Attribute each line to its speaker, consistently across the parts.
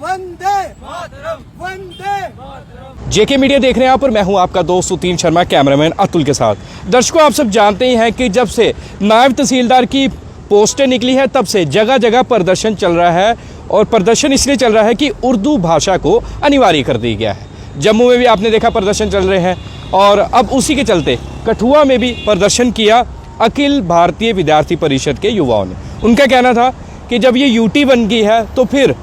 Speaker 1: वंदे मातरम, वंदे।
Speaker 2: जेके media देख रहे हैं आप और मैं हूं आपका दोस्त सुतीन शर्मा, कैमरामैन अतुल के साथ। दर्शकों, आप सब जानते ही हैं कि जब से नायब तहसीलदार की पोस्टें निकली है तब से जगह जगह प्रदर्शन चल रहा है, और प्रदर्शन इसलिए चल रहा है कि उर्दू भाषा को अनिवार्य कर दिया गया है। जम्मू में भी आपने देखा प्रदर्शन चल रहे हैं, और अब उसी के चलते कठुआ में भी प्रदर्शन किया अखिल भारतीय विद्यार्थी परिषद के युवाओं ने। उनका कहना था कि जब ये यूटी बन गई है तो फिर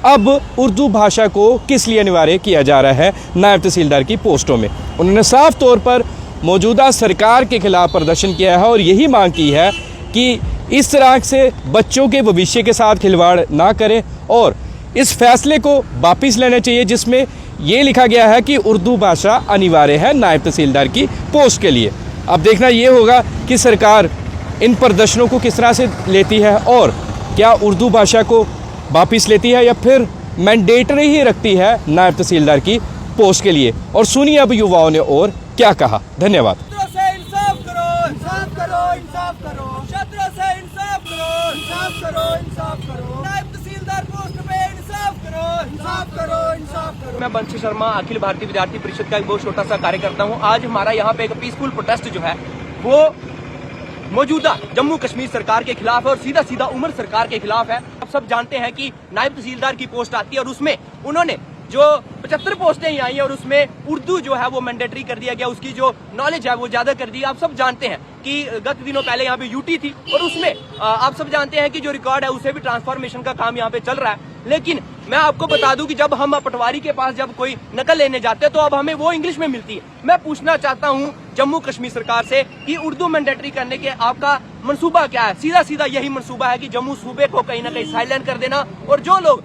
Speaker 2: अब उर्दू भाषा को किस लिए अनिवार्य किया जा रहा है नायब तहसीलदार की पोस्टों में। उन्होंने साफ तौर पर मौजूदा सरकार के खिलाफ प्रदर्शन किया है और यही मांग की है कि इस तरह से बच्चों के भविष्य के साथ खिलवाड़ ना करें, और इस फैसले को वापस लेना चाहिए जिसमें ये लिखा गया है कि उर्दू भाषा अनिवार्य है नायब तहसीलदार की पोस्ट के लिए। अब देखना ये होगा कि सरकार इन प्रदर्शनों को किस तरह से लेती है, और क्या उर्दू भाषा को वापस लेती है या फिर मैंडेटरी ही रखती है नायब तहसीलदार की पोस्ट के लिए। और सुनिए अब युवाओं ने और क्या कहा। धन्यवाद।
Speaker 1: छात्रों से इंसाफ करो, इंसाफ करो, इंसाफ करो। छात्रों से इंसाफ करो, इंसाफ करो, इंसाफ करो। नायब तहसीलदार पोस्ट पे इंसाफ करो, इंसाफ करो, इंसाफ करो।
Speaker 3: मैं बंशी शर्मा अखिल भारतीय विद्यार्थी परिषद का एक बहुत छोटा सा कार्यकर्ता हूँ। आज हमारा यहाँ पे एक पीसफुल प्रोटेस्ट जो है वो मौजूदा जम्मू कश्मीर सरकार के खिलाफ है और सीधा सीधा उमर सरकार के खिलाफ है। आप सब जानते हैं कि नायब तहसीलदार की पोस्ट आती है और उसमें उन्होंने जो 75 पोस्टें ही आई है और उसमें उर्दू जो है वो मैंडेटरी कर दिया गया, उसकी जो नॉलेज है वो ज्यादा कर दी। आप सब जानते हैं कि गत दिनों पहले यहाँ पे यूटी थी और उसमें आप सब जानते हैं कि जो रिकॉर्ड है उसे भी ट्रांसफॉर्मेशन का काम यहाँ पे चल रहा है। लेकिन मैं आपको बता दूं कि जब हम पटवारी के पास जब कोई नकल लेने जाते हैं तो अब हमें वो इंग्लिश में मिलती है। मैं पूछना चाहता हूं जम्मू कश्मीर सरकार से कि उर्दू मैंडेटरी करने के आपका मंसूबा क्या है। सीधा सीधा यही मंसूबा है कि जम्मू सूबे को कहीं ना कहीं साइलेंट कर देना, और जो लोग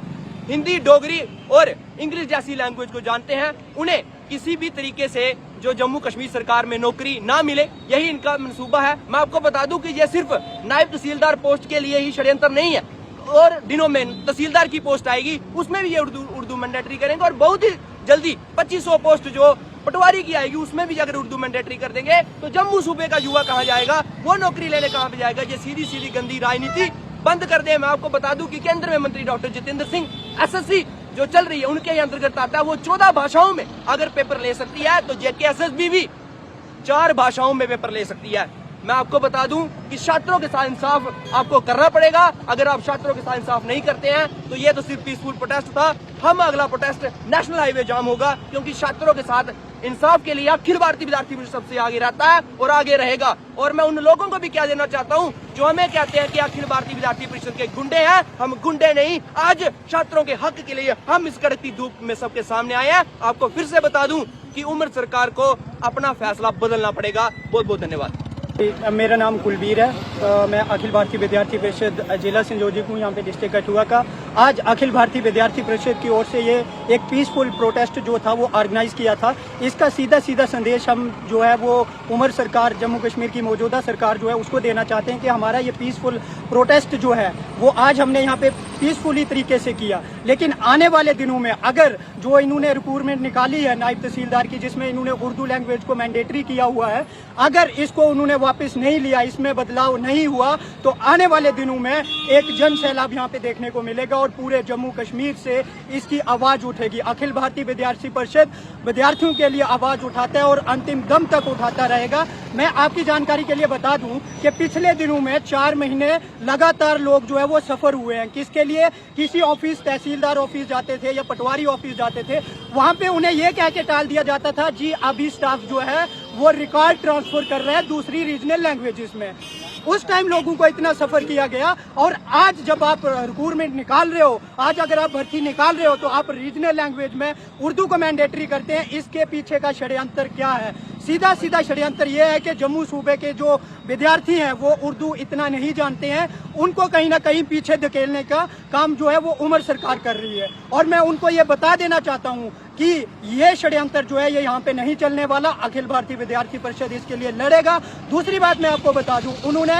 Speaker 3: हिंदी, डोगरी और इंग्लिश जैसी लैंग्वेज को जानते हैं उन्हें किसी भी तरीके से जो जम्मू कश्मीर सरकार में नौकरी ना मिले, यही इनका मंसूबा है। मैं आपको बता दूं कि यह सिर्फ नायब तहसीलदार पोस्ट के लिए ही षड्यंत्र नहीं है, और दिनों में तहसीलदार की पोस्ट आएगी उसमें भी ये उर्दू मैंडेटरी करेंगे, और बहुत ही जल्दी 2500 पोस्ट जो पटवारी की आएगी उसमें भी अगर उर्दू मैंडेटरी कर देंगे तो जम्मू सूबे का युवा कहाँ जाएगा, वो नौकरी लेने कहाँ पे जाएगा। ये सीधी सीधी गंदी राजनीति बंद कर दे। मैं आपको बता दूं कि केंद्र में मंत्री डॉक्टर जितेंद्र सिंह एसएससी जो चल रही है उनके ही अंतर्गत आता है, वो 14 भाषाओं में अगर पेपर ले सकती है तो जेकेएसएसबी भी 4 भाषाओं में पेपर ले सकती है। मैं आपको बता दूं कि छात्रों के साथ इंसाफ आपको करना पड़ेगा। अगर आप छात्रों के साथ इंसाफ नहीं करते हैं तो ये तो सिर्फ पीसफुल प्रोटेस्ट था। हम अगला प्रोटेस्ट नेशनल हाईवे जाम होगा, क्योंकि छात्रों के साथ इंसाफ के लिए अखिल भारतीय विद्यार्थी परिषद सबसे आगे रहता है और आगे रहेगा। और मैं उन लोगों को भी क्या देना चाहता हूं जो हमें कहते हैं कि अखिल भारतीय विद्यार्थी परिषद के गुंडे हैं। हम गुंडे नहीं, आज छात्रों के हक के लिए हम इस कड़कती धूप में सबके सामने आए हैं। आपको फिर से बता दूं कि उमर सरकार को अपना फैसला बदलना पड़ेगा। बहुत बहुत धन्यवाद।
Speaker 4: मेरा नाम कुलबीर है। मैं अखिल भारतीय विद्यार्थी परिषद जिला संयोजक हूँ यहाँ पे डिस्ट्रिक्ट कठुआ का। आज अखिल भारतीय विद्यार्थी परिषद की ओर से ये एक पीसफुल प्रोटेस्ट जो था वो ऑर्गेनाइज किया था। इसका सीधा सीधा संदेश हम जो है वो उमर सरकार, जम्मू कश्मीर की मौजूदा सरकार जो है उसको देना चाहते हैं कि हमारा ये पीसफुल प्रोटेस्ट जो है वो आज हमने यहाँ पे पीसफुली तरीके से किया, लेकिन आने वाले दिनों में अगर जो इन्होंने रिक्रूटमेंट निकाली है नायब तहसीलदार की, जिसमें इन्होंने उर्दू लैंग्वेज को मैंडेटरी किया हुआ है, अगर इसको उन्होंने वापस नहीं लिया, इसमें बदलाव नहीं हुआ, तो आने वाले दिनों में एक जन सैलाब यहाँ पे देखने को मिलेगा और पूरे जम्मू कश्मीर से इसकी आवाज उठेगी। अखिल भारतीय विद्यार्थी परिषद विद्यार्थियों के लिए आवाज उठाता है और अंतिम दम तक उठाता रहेगा। मैं आपकी जानकारी के लिए बता दूं कि पिछले दिनों में 4 महीने लगातार लोग जो है वो सफर हुए हैं। किसके लिए? किसी ऑफिस, तहसीलदार ऑफिस जाते थे या पटवारी ऑफिस जाते थे, वहां पे उन्हें ये कह के टाल दिया जाता था जी अभी स्टाफ जो है वो रिकॉर्ड ट्रांसफर कर रहे हैं दूसरी रीजनल लैंग्वेजेस में। उस टाइम लोगों को इतना सफर किया गया, और आज जब आप रिक्रूटमेंट निकाल रहे हो, आज अगर आप भर्ती निकाल रहे हो तो आप रीजनल लैंग्वेज में उर्दू को मैंडेटरी करते हैं। इसके पीछे का षड्यंत्र क्या है? सीधा सीधा षड्यंत्र यह है कि जम्मू सूबे के जो विद्यार्थी हैं वो उर्दू इतना नहीं जानते हैं, उनको कहीं ना कहीं पीछे धकेलने का काम जो है वो उमर सरकार कर रही है। और मैं उनको ये बता देना चाहता हूँ कि ये षड्यंत्र जो है ये यहाँ पे नहीं चलने वाला। अखिल भारतीय विद्यार्थी परिषद इसके लिए लड़ेगा। दूसरी बात मैं आपको बता दूं, उन्होंने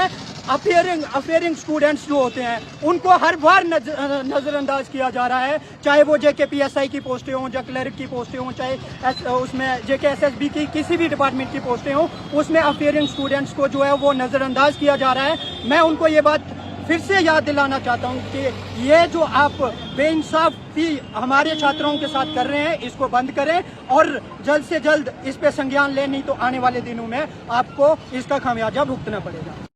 Speaker 4: अफेयरिंग स्टूडेंट्स जो होते हैं उनको हर बार नजरअंदाज किया जा रहा है, चाहे वो जेकेपीएसआई की पोस्टें हों, या क्लर्क की पोस्टें हों, चाहे उसमें जेकेएसएसबी की किसी भी डिपार्टमेंट की पोस्टें हों, उसमें अफेयरिंग स्टूडेंट्स को जो है वो नजरअंदाज किया जा रहा है। मैं उनको ये बात फिर से याद दिलाना चाहता हूँ कि ये जो आप बेइंसाफी हमारे छात्रों के साथ कर रहे हैं, इसको बंद करें और जल्द से जल्द इस पे संज्ञान लें, नहीं तो आने वाले दिनों में आपको इसका खामियाजा भुगतना पड़ेगा।